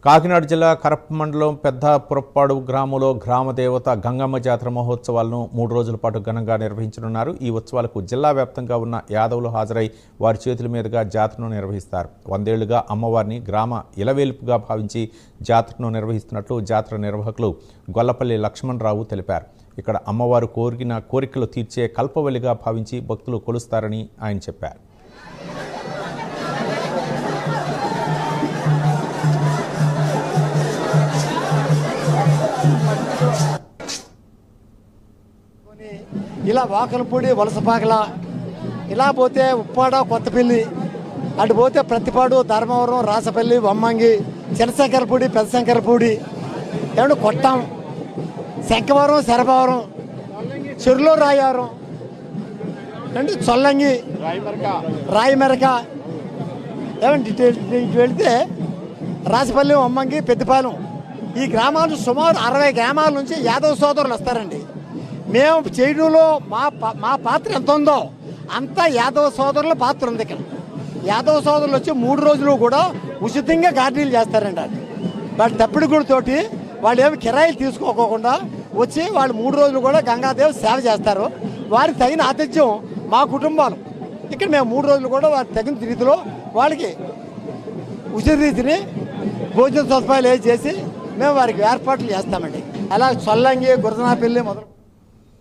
కాకినాడ జిల్లా కరప మండలం పెద్ద పురప్పాడు గ్రామంలో గ్రామదేవత గంగమ్మ జాతర మహోత్సవాలను 3 రోజుల పాటు ఘనంగా నిర్వహించనున్నారు. ఈ ఉత్సవాలకు జిల్లా వ్యాప్తంగా ఉన్న యాదవులు హాజరై వారి చేతుల మీదుగా జాతరను నిర్వహిస్తారు. 100 ఏళ్లుగా అమ్మవారిని గ్రామ ఇలవేల్పుగా భావించి జాతరను నిర్వహిస్తున్నట్లు జాతర నిర్వాహకులు గొల్లపల్లి లక్ష్మణరావు తెలిపారు. ఇక్కడ అమ్మవారు కోరిన కోరికలు తీర్చే కల్పవల్లిగా భావించి భక్తులు కొలుస్తారని ఆయన చెప్పారు. ఇలా వాకలపూడి వలసపాకల ఇలా పోతే ఉప్పాడ కొత్తపల్లి అటు పోతే ప్రతిపాడు ధర్మవరం రాసపల్లి వమ్మంగి చిన్నశంకరపూడి పెద్దశంకరపూడి ఏమంటే కొట్టం శంఖవరం శరభవరం చెరులో రాయవరం అంటే చొల్లంగి రాయిమెరక ఏమంటే ఇటు వెళితే రాసపల్లి వమ్మంగి పెద్దపాలెం ఈ గ్రామాలు సుమారు 60 గ్రామాల నుంచి యాదవ సోదరులు వస్తారండి. మేము చేయడంలో మా పాత్ర ఎంత ఉందో అంత యాదవ సోదరుల పాత్ర ఉంది. ఇక్కడ యాదవ సోదరులు వచ్చి 3 రోజులు కూడా ఉచితంగా గార్డీలు చేస్తారండి. అది వాటి తప్పిడి గుడితోటి వాళ్ళు ఏమి కిరాయిలు తీసుకోకుండా వచ్చి వాళ్ళు 3 రోజులు కూడా గంగాదేవి సేవ చేస్తారు. వారికి తగిన ఆతిథ్యం మా కుటుంబాలు ఇక్కడ మేము 3 రోజులు కూడా వారికి తగిన రీతిలో వాళ్ళకి ఉచిత రీతిని భోజన సదుపాయాలు చేసి మేము వారికి ఏర్పాట్లు చేస్తామండి. అలా చొల్లంగి గురదనాపల్లి మొదలు